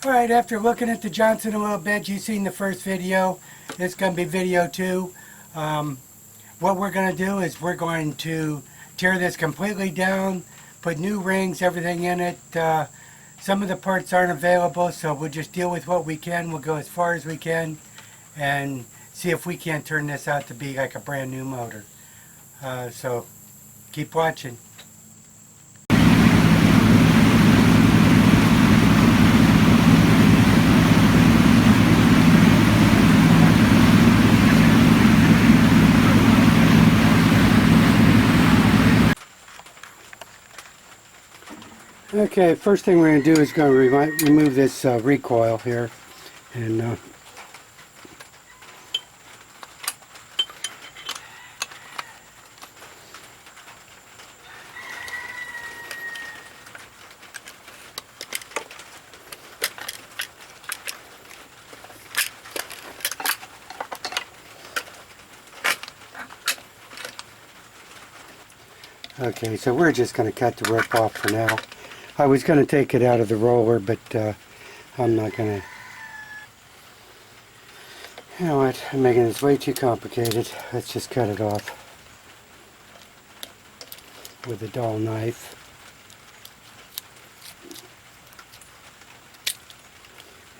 Alright, after looking at the Johnson a little bit, you've seen the first video. This is going to be video 2. What we're going to do is we're going to tear this completely down, put new rings, everything in it. Some of the parts aren't available, so we'll just deal with what we can. We'll go as far as we can and see if we can't turn this out to be like a brand new motor. So keep watching. Okay, first thing we're going to do is going to remove this recoil here. And okay, so we're just going to cut the rip off for now. I was going to take it out of the roller, but I'm not going to. You know what? I'm making this way too complicated. Let's just cut it off with a dull knife.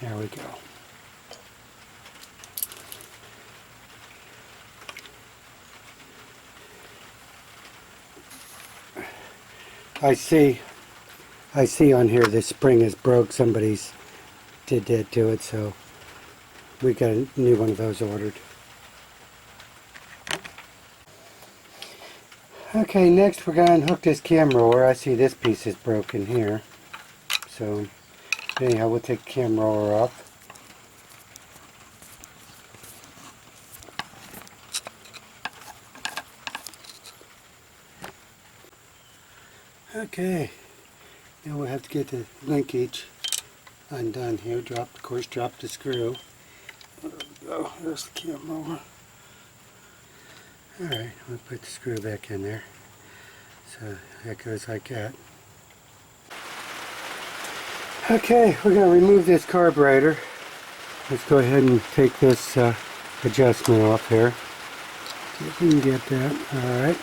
There we go. I see on here the spring is broke. Somebody's did that to it, so we got a new one of those ordered. Okay, next we're going to unhook this cam roller. I see this piece is broken here. So anyhow, we'll take the cam roller off. Okay, now we'll have to get the linkage undone here. Of course, drop the screw. There we go. There's the cam roller. Alright, we'll put the screw back in there. So that goes like that. Okay, we're going to remove this carburetor. Let's go ahead and take this adjustment off here. See if we can get that. Alright.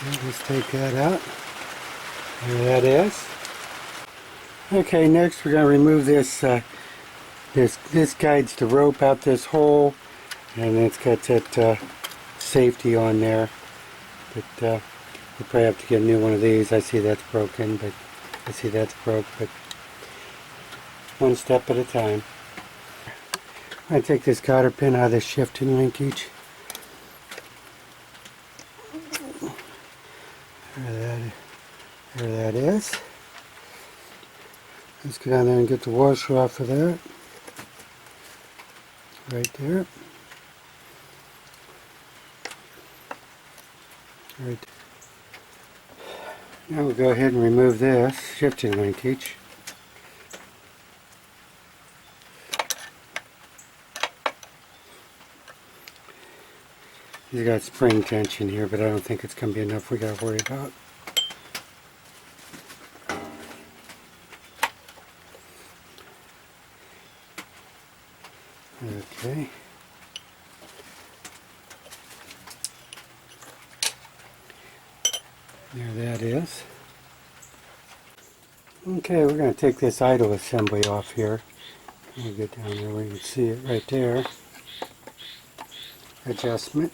Okay, let's take that out. There that is. Okay, next we're going to remove this. This guides the rope out this hole, and it's got that safety on there. But we'll probably have to get a new one of these. I see that's broken, but I see that's broke. But one step at a time. I take this cotter pin out of the shifting linkage. There that is. Let's go down there and get the washer off of that. Right there. Right. Now we'll go ahead and remove this shifting linkage. He's got spring tension here, but I don't think it's going to be enough we got to worry about. Okay. There that is. Okay, we're going to take this idle assembly off here. We'll get down there where you can see it right there. Adjustment.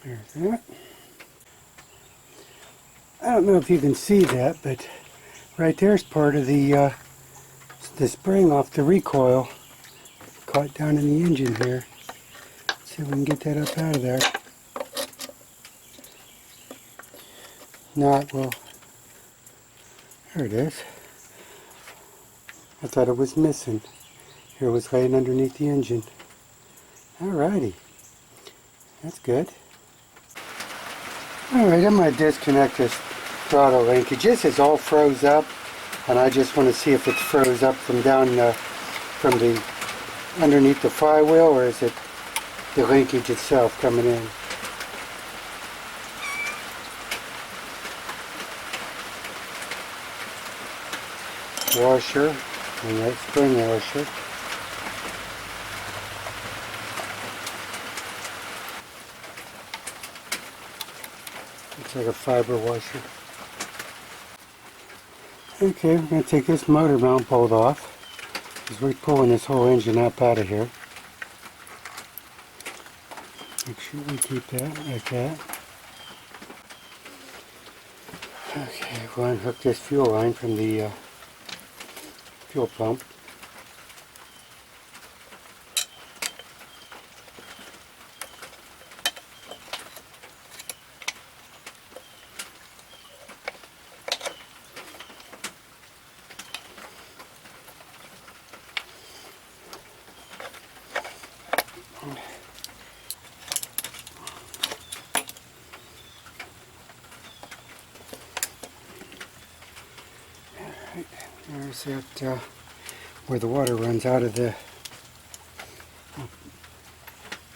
There's that. I don't know if you can see that, but right there's part of the spring off the recoil caught down in the engine here. Let's see if we can get that up out of there. Not well. There it is. I thought it was missing. Here it was laying underneath the engine. Alrighty. That's good. Alright, I'm going to disconnect this throttle linkage. This is all froze up, and I just want to see if it's froze up from down from the underneath the flywheel, or is it the linkage itself coming in. Washer, and that spring washer. Looks like a fiber washer. Okay, we're going to take this motor mount bolt off, because we're pulling this whole engine up out of here. Make sure we keep that like that. Okay, we'll unhook this fuel line from the fuel pump. There's that where the water runs out of the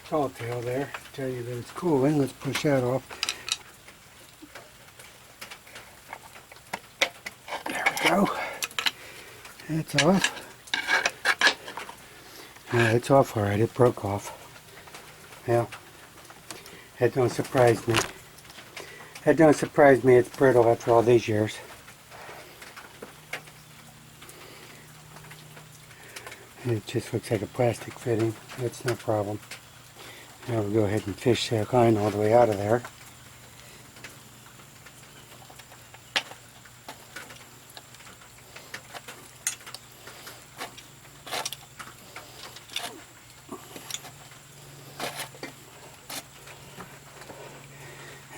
tall tail there. Tell you that it's cooling. Let's push that off. There we go. It's off. Yeah, it's off alright. It broke off. Well, that don't surprise me. That don't surprise me. It's brittle after all these years. It just looks like a plastic fitting. That's no problem. Now we'll go ahead and fish that line all the way out of there.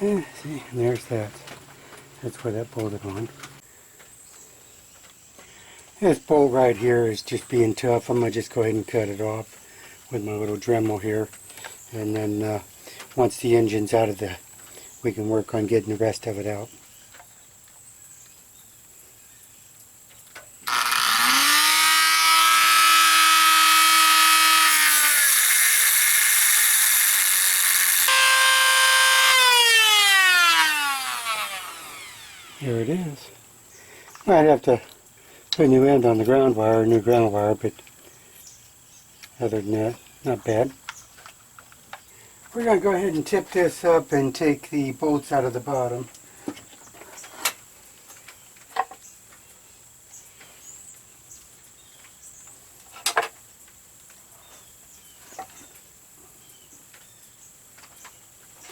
See, and there's that. That's where that bolted on. This bolt right here is just being tough. I'm going to just go ahead and cut it off with my little Dremel here. And then once the engine's out of we can work on getting the rest of it out. Here it is. Might have to put a new end on the ground wire, new ground wire, but other than that, not bad. We're going to go ahead and tip this up and take the bolts out of the bottom.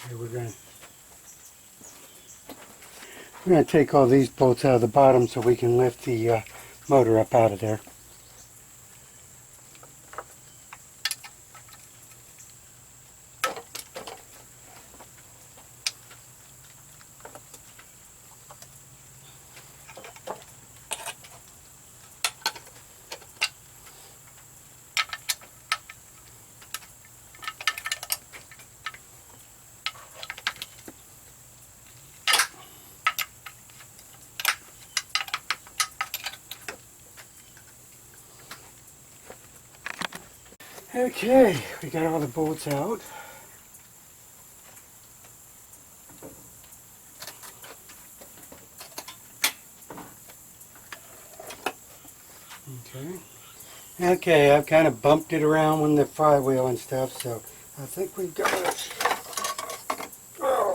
Okay, we're going to take all these bolts out of the bottom so we can lift the motor up out of there. Okay, we got all the bolts out. Okay, I've kind of bumped it around with the flywheel and stuff, so I think we got it. Oh.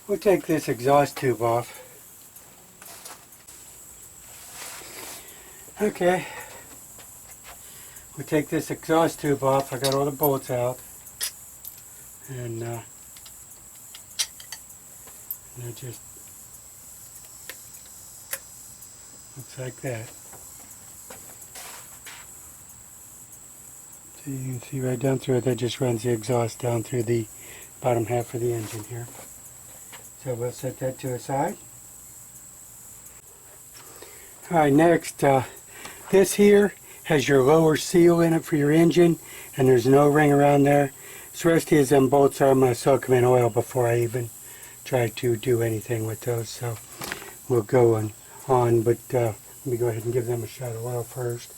We'll take this exhaust tube off. Okay, we take this exhaust tube off. I got all the bolts out, and it just looks like that. So you can see right down through it, that just runs the exhaust down through the bottom half of the engine here. So we'll set that to the side. Alright, next, this here has your lower seal in it for your engine, and there's no ring around there. As rusty as them bolts are, I'm going to soak them in oil before I even try to do anything with those. So we'll go on, but let me go ahead and give them a shot of oil first.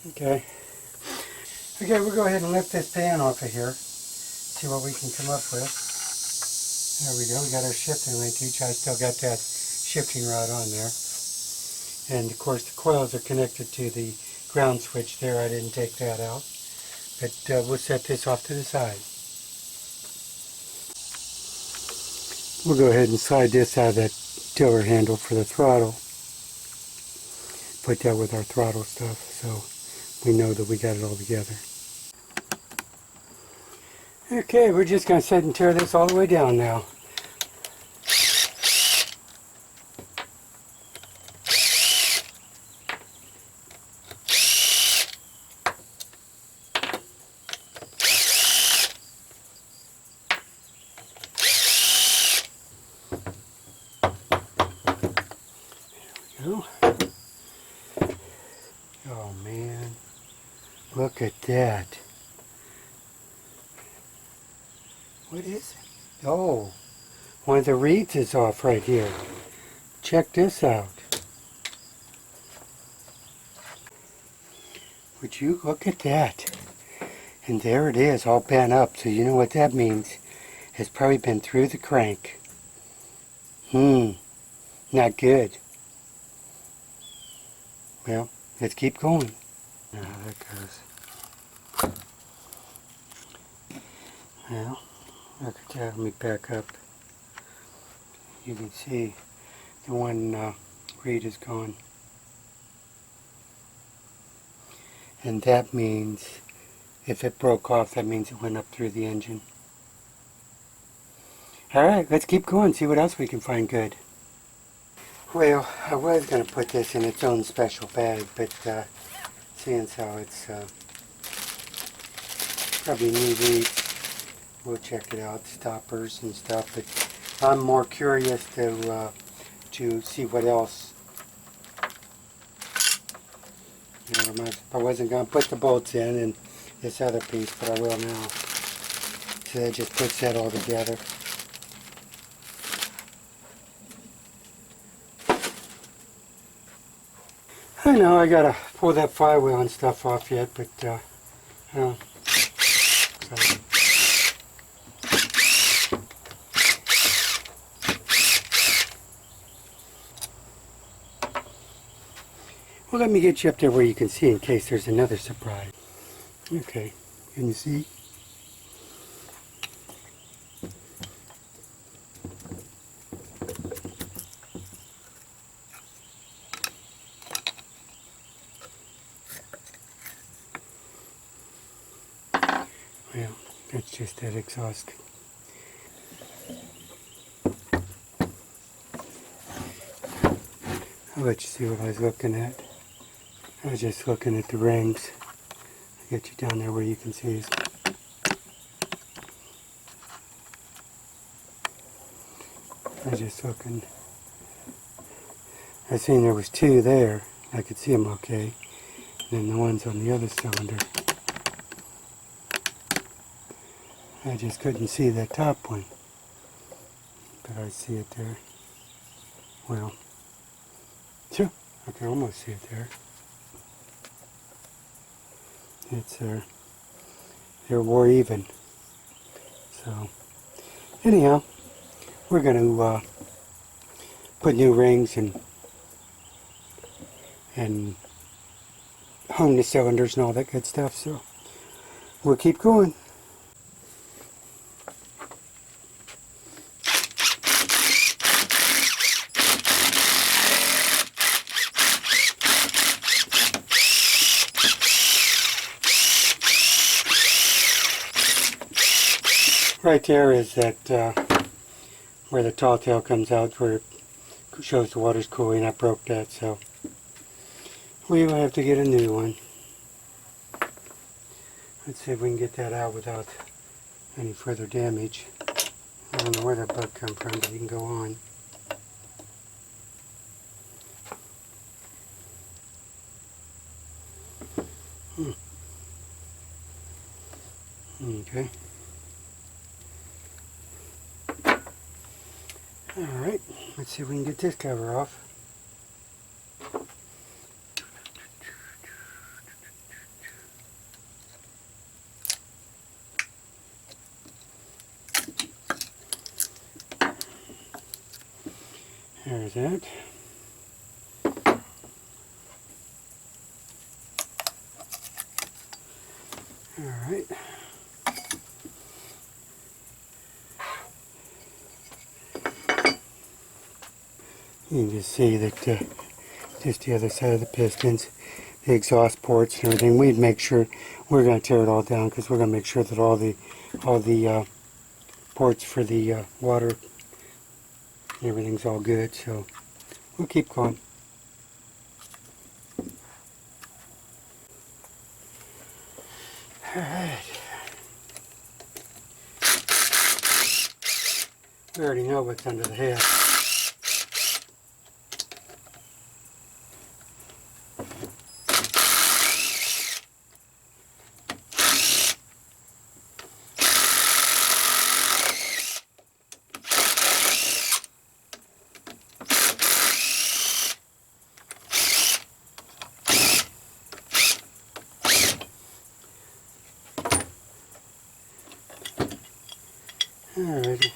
Okay. Okay, we'll go ahead and lift this pan off of here. See what we can come up with. There we go. We got our shifting linkage. I still got that shifting rod on there. And of course the coils are connected to the ground switch there. I didn't take that out. But we'll set this off to the side. We'll go ahead and slide this out of that tiller handle for the throttle. Put that with our throttle stuff so we know that we got it all together. Okay, we're just going to sit and tear this all the way down now. There we go. Oh man, look at that. What is it? Oh, one of the reeds is off right here. Check this out. Would you look at that? And there it is, all bent up. So you know what that means. It's probably been through the crank. Not good. Well, let's keep going. Now that goes. Well, look at that. Let me back up. You can see the one reed is gone. And that means, if it broke off, that means it went up through the engine. Alright, let's keep going, see what else we can find good. Well, I was going to put this in its own special bag, but seeing as how it's probably new reeds, we'll check it out, stoppers and stuff. But I'm more curious to see what else. You know, I wasn't going to put the bolts in and this other piece, but I will now. So that just puts that all together. I know I gotta pull that flywheel and stuff off yet, but so. Well, let me get you up there where you can see in case there's another surprise. Okay, can you see? Well, that's just that exhaust. I'll let you see what I was looking at. I was just looking at the rings. I'll get you down there where you can see. I was just looking. I seen there was two there. I could see them okay. And then the ones on the other cylinder. I just couldn't see that top one. But I see it there. Well, sure, I can almost see it there. It's they're wore even. So, anyhow, we're going to put new rings and hung the cylinders and all that good stuff. So, we'll keep going. Right there is that where the tall tail comes out, where it shows the water's cooling. I broke that, so we will have to get a new one. Let's see if we can get that out without any further damage. I don't know where that bug come from, but he can go on. Okay. Alright, let's see if we can get this cover off. There's that. Alright. You can just see that just the other side of the pistons, the exhaust ports and everything. We'd make sure we're going to tear it all down because we're going to make sure that all the ports for the water, everything's all good. So we'll keep going. All right. We already know what's under the head. Alrighty.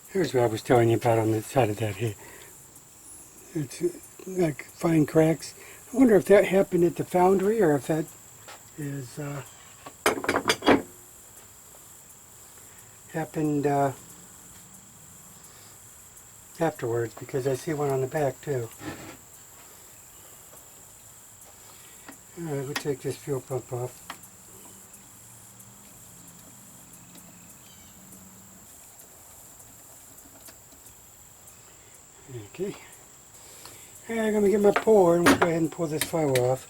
Here's what I was telling you about on the side of that head. It's like fine cracks. I wonder if that happened at the foundry or if that is happened afterwards, because I see one on the back too. Alright, we'll take this fuel pump off. Okay. Alright, I'm going to get my puller and we'll go ahead and pull this firewall off.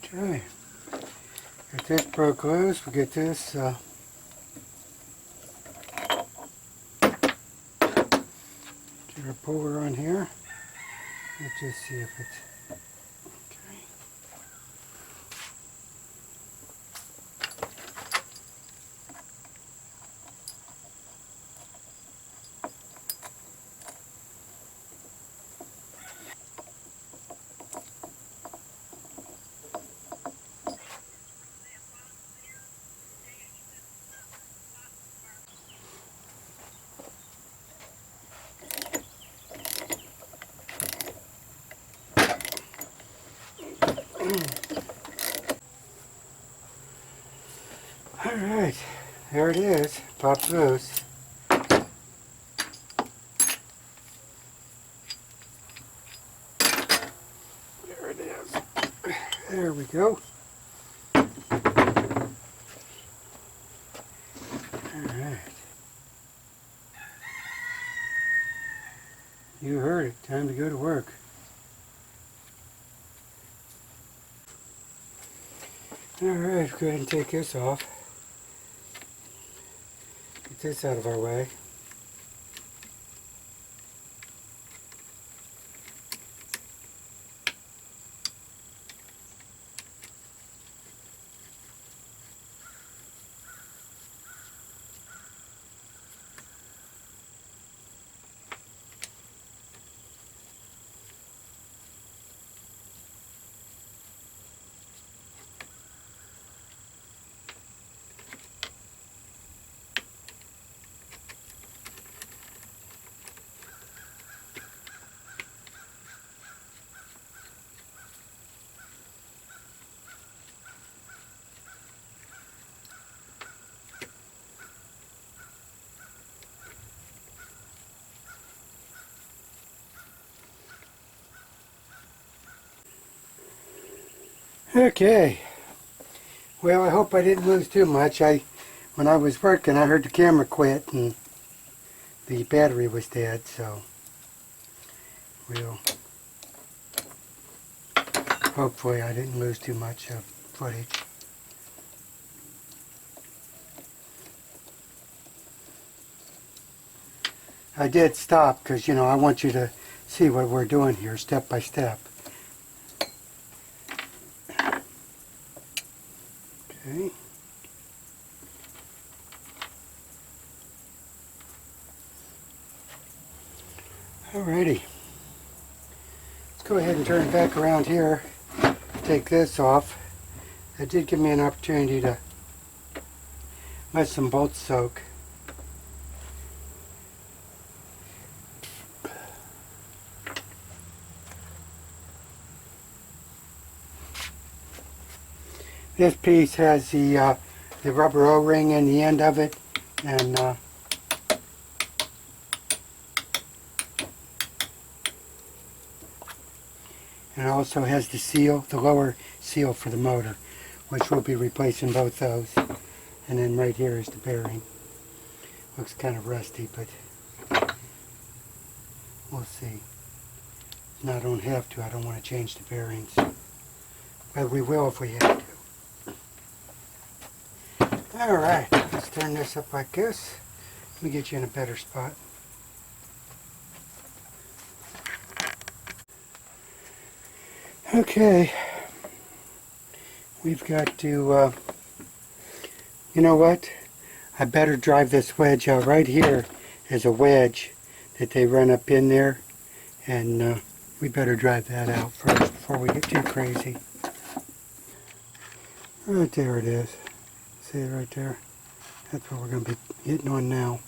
Okay. Get this broke loose. We'll get this get our puller on here. Let's just see if it's okay. Alright, there it is. Pops loose. There it is. There we go. Alright. You heard it. Time to go to work. Alright, go ahead and take this off. Get this out of our way. Okay. Well, I hope I didn't lose too much. When I was working, I heard the camera quit and the battery was dead, so we'll Hopefully I didn't lose too much footage. I did stop because, you know, I want you to see what we're doing here step by step. Okay. Alrighty. Let's go ahead and turn it back around here. Take this off. It did give me an opportunity to let some bolts soak. This piece has the rubber O-ring in the end of it, and also has the seal, the lower seal for the motor, which we'll be replacing both those. And then right here is the bearing. Looks kind of rusty, but we'll see. No, I don't have to. I don't want to change the bearings. But we will if we have to. Alright, let's turn this up like this. Let me get you in a better spot. Okay, we've got to, you know what? I better drive this wedge out. Right here is a wedge that they run up in there, and we better drive that out first before we get too crazy. Right there it is. See it right there? That's what we're going to be hitting on now.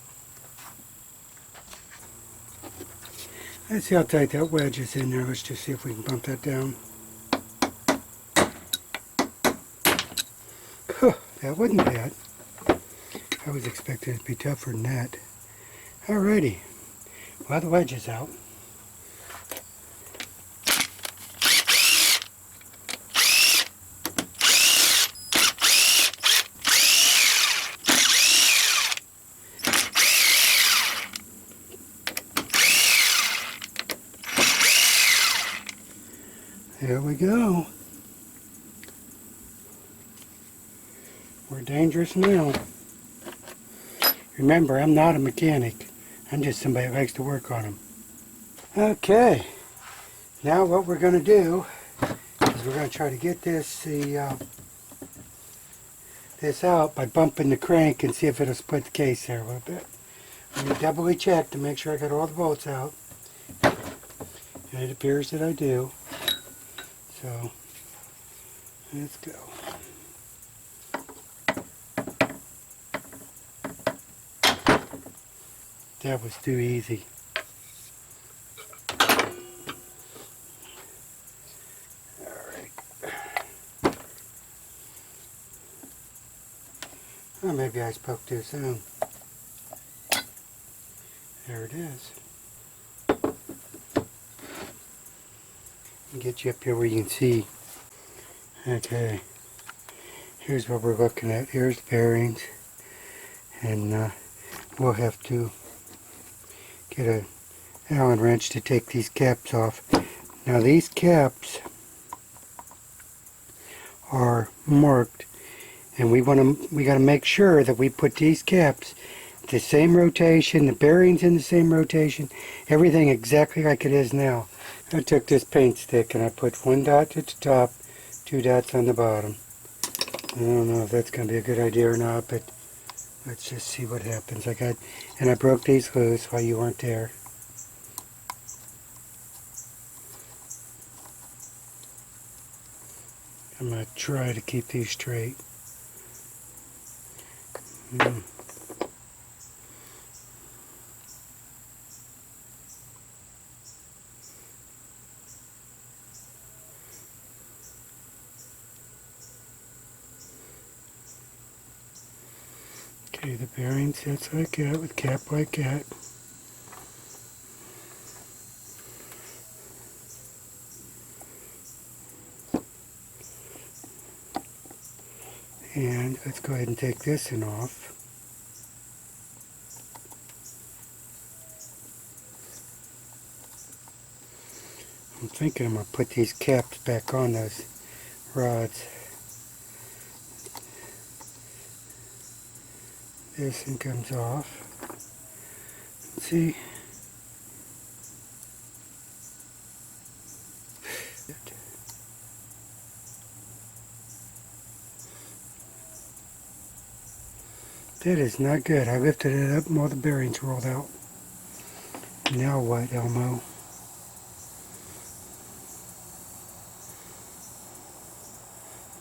Let's see how tight that wedge is in there. Let's just see if we can bump that down. That wasn't bad. I was expecting it to be tougher than that. Alrighty. Well, the wedge is out. There we go. We're dangerous now. Remember, I'm not a mechanic. I'm just somebody that likes to work on them. Okay. Now what we're going to do is we're going to try to get this this out by bumping the crank and see if it'll split the case there a little bit. Let me doubly check to make sure I got all the bolts out. And it appears that I do. So, let's go. That was too easy. Alright. Oh, maybe I spoke too soon. There it is. Get you up here where you can see. Okay. Here's what we're looking at. Here's the bearings. And we'll have to get a Allen wrench to take these caps off. Now these caps are marked, and we got to make sure that we put these caps the same rotation, the bearings in the same rotation, everything exactly like it is now. I took this paint stick and I put one dot at the top, two dots on the bottom. I don't know if that's going to be a good idea or not, but let's just see what happens. I broke these loose while you weren't there. I'm going to try to keep these straight. Okay, the bearing sets like that, with cap like that. And let's go ahead and take this one off. thinking I'm going to put these caps back on those rods. This one comes off. Let's see. That is not good. I lifted it up and all the bearings rolled out. Now what, Elmo?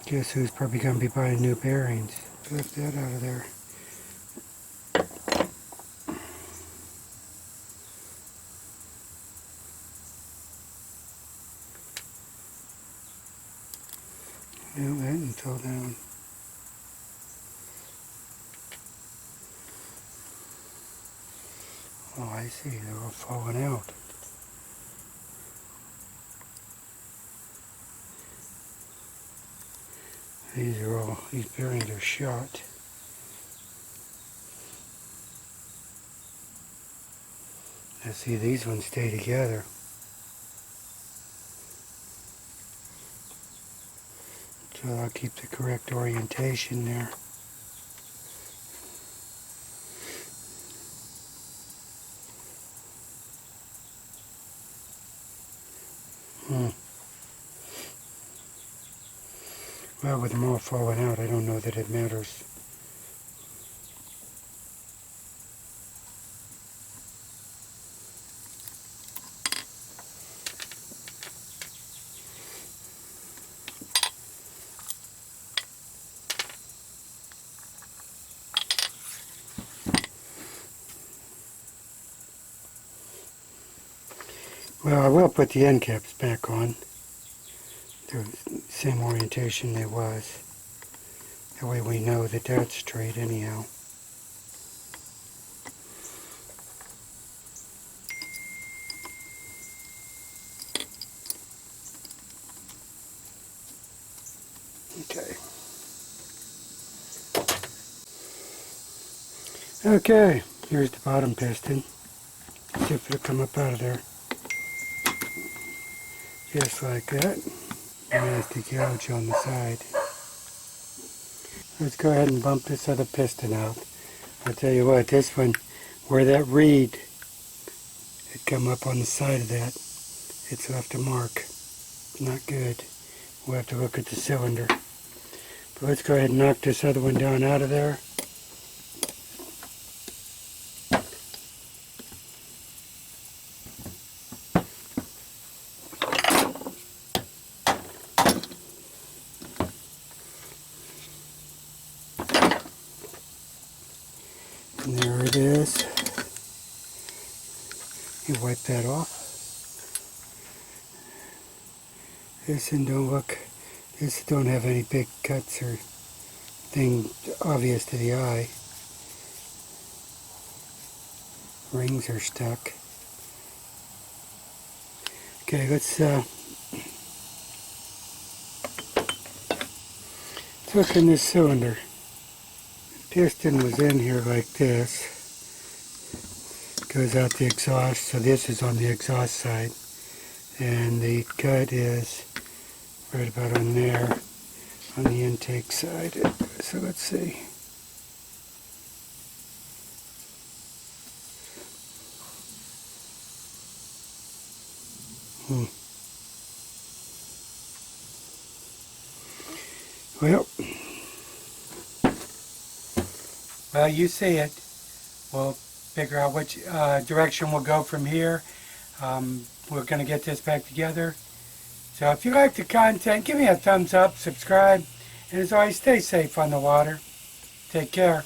Guess who's probably going to be buying new bearings? Lift that out of there. Well, that didn't fall down. Oh, I see. They're all falling out. These bearings are shot. I see these ones stay together. So I'll keep the correct orientation there. Well, with them all falling out, I don't know that it matters. Well, I will put the end caps back on. They're the same orientation they was. That way we know that that's straight anyhow. Okay. Okay, here's the bottom piston. See if it'll come up out of there. Just like that. And there's the gouge on the side. Let's go ahead and bump this other piston out. I'll tell you what, this one, where that reed had come up on the side of that, it's left a mark. Not good. We'll have to look at the cylinder. But let's go ahead and knock this other one down out of there. And there it is. You wipe that off. This one don't have any big cuts or thing obvious to the eye. Rings are stuck. Okay, let's look in this cylinder. Piston was in here like this. Goes out the exhaust, so this is on the exhaust side. And the cut is right about on there on the intake side. So let's see. Well, you see it. We'll figure out which direction we'll go from here. We're going to get this back together. So if you like the content, give me a thumbs up, subscribe, and as always, stay safe on the water. Take care.